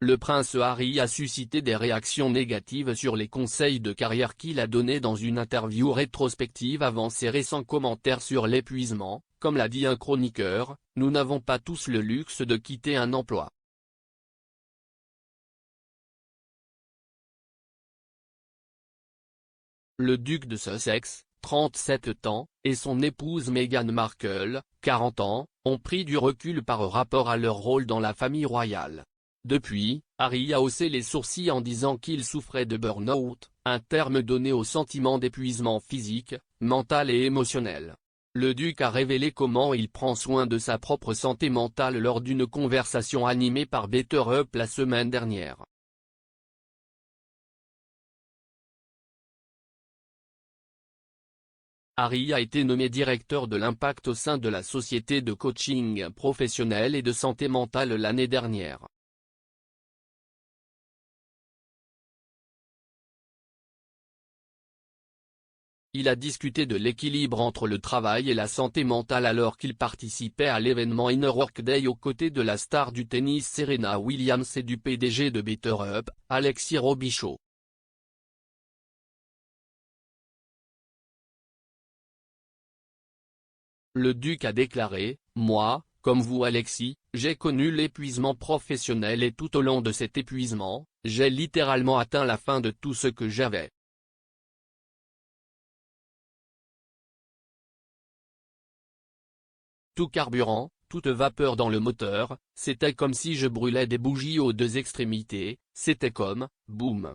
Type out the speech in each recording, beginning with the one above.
le prince Harry a suscité des réactions négatives sur les conseils de carrière qu'il a donnés dans une interview rétrospective avant ses récents commentaires sur l'épuisement. Comme l'a dit un chroniqueur, nous n'avons pas tous le luxe de quitter un emploi. Le duc de Sussex, 37 ans, et son épouse Meghan Markle, 40 ans, ont pris du recul par rapport à leur rôle dans la famille royale. Depuis, Harry a haussé les sourcils en disant qu'il souffrait de burn-out, un terme donné au sentiment d'épuisement physique, mental et émotionnel. Le duc a révélé comment il prend soin de sa propre santé mentale lors d'une conversation animée par Better Up la semaine dernière. Harry a été nommé directeur de l'impact au sein de la société de coaching professionnel et de santé mentale l'année dernière. Il a discuté de l'équilibre entre le travail et la santé mentale alors qu'il participait à l'événement Inner Workday aux côtés de la star du tennis Serena Williams et du PDG de Better Up, Alexis Robichaud. Le duc a déclaré : « Moi, comme vous Alexis, j'ai connu l'épuisement professionnel et tout au long de cet épuisement, j'ai littéralement atteint la fin de tout ce que j'avais. Tout carburant, toute vapeur dans le moteur, c'était comme si je brûlais des bougies aux deux extrémités, c'était comme, boum. »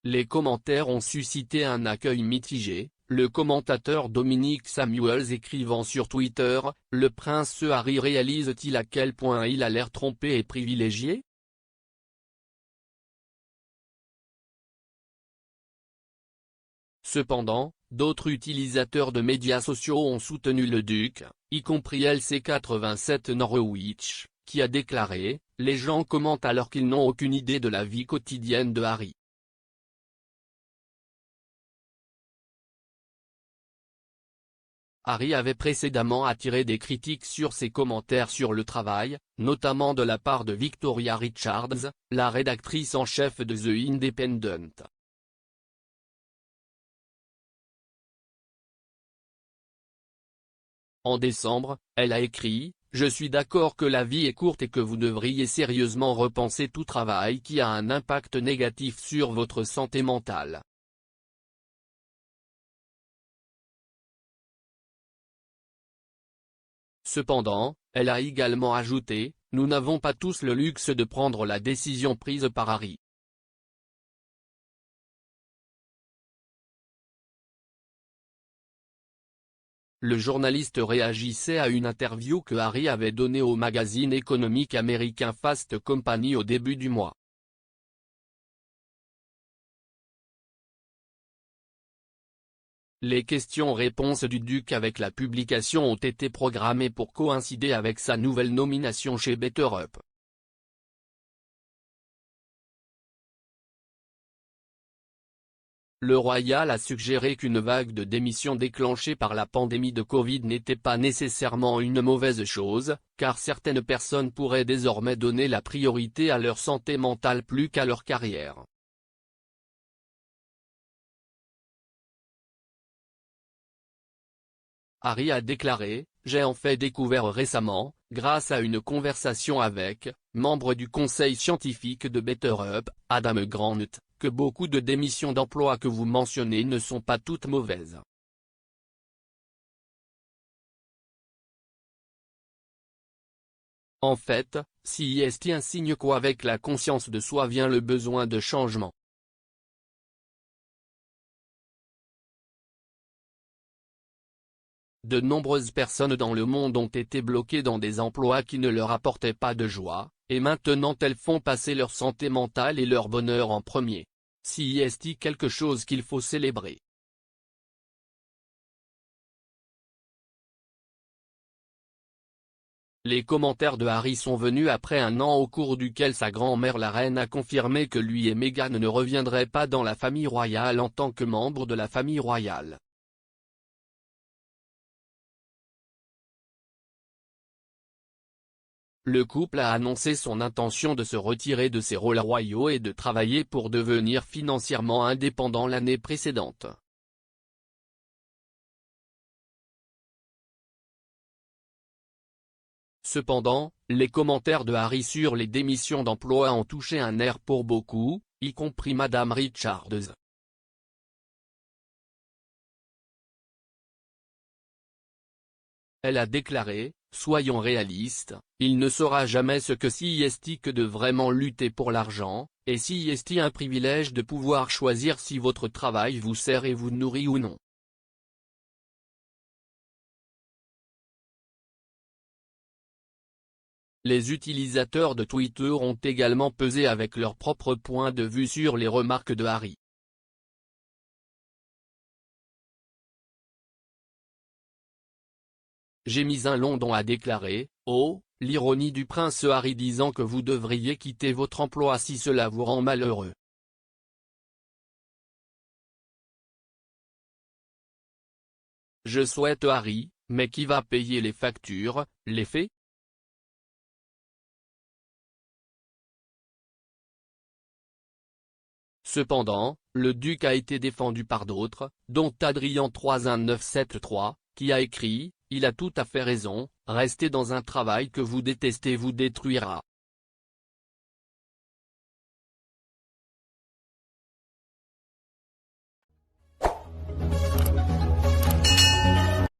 Les commentaires ont suscité un accueil mitigé, le commentateur Dominic Samuels écrivant sur Twitter : « Le prince Harry réalise-t-il à quel point il a l'air trompé et privilégié ? » Cependant, d'autres utilisateurs de médias sociaux ont soutenu le duc, y compris LC87 Norwich, qui a déclaré : « Les gens commentent alors qu'ils n'ont aucune idée de la vie quotidienne de Harry. » Harry avait précédemment attiré des critiques sur ses commentaires sur le travail, notamment de la part de Victoria Richards, la rédactrice en chef de The Independent. En décembre, elle a écrit : « Je suis d'accord que la vie est courte et que vous devriez sérieusement repenser tout travail qui a un impact négatif sur votre santé mentale. » Cependant, elle a également ajouté : « Nous n'avons pas tous le luxe de prendre la décision prise par Harry. » Le journaliste réagissait à une interview que Harry avait donnée au magazine économique américain Fast Company au début du mois. Les questions-réponses du duc avec la publication ont été programmées pour coïncider avec sa nouvelle nomination chez Better Up. Le royal a suggéré qu'une vague de démissions déclenchée par la pandémie de Covid n'était pas nécessairement une mauvaise chose, car certaines personnes pourraient désormais donner la priorité à leur santé mentale plus qu'à leur carrière. Harry a déclaré : « J'ai en fait découvert récemment, grâce à une conversation avec, membre du conseil scientifique de Better Up, Adam Grant, que beaucoup de démissions d'emploi que vous mentionnez ne sont pas toutes mauvaises. En fait, si est un signe qu'avec la conscience de soi vient le besoin de changement. » De nombreuses personnes dans le monde ont été bloquées dans des emplois qui ne leur apportaient pas de joie, et maintenant elles font passer leur santé mentale et leur bonheur en premier. Si est quelque chose qu'il faut célébrer. Les commentaires de Harry sont venus après un an au cours duquel sa grand-mère la reine a confirmé que lui et Meghan ne reviendraient pas dans la famille royale en tant que membres de la famille royale. le couple a annoncé son intention de se retirer de ses rôles royaux et de travailler pour devenir financièrement indépendant l'année précédente. Cependant, les commentaires de Harry sur les démissions d'emploi ont touché un nerf pour beaucoup, y compris Madame Richards. Elle a déclaré: « Soyons réalistes, il ne saura jamais ce que c'est que de vraiment lutter pour l'argent, et c'est un privilège de pouvoir choisir si votre travail vous sert et vous nourrit ou non. » Les utilisateurs de Twitter ont également pesé avec leur propre point de vue sur les remarques de Harry. Jamison London a déclaré: « Oh, l'ironie du prince Harry disant que vous devriez quitter votre emploi si cela vous rend malheureux. Je souhaite Harry, mais qui va payer les factures, les faits ? » Cependant, le duc a été défendu par d'autres, dont Adrien 31973, qui a écrit: « Il a tout à fait raison, rester dans un travail que vous détestez vous détruira. »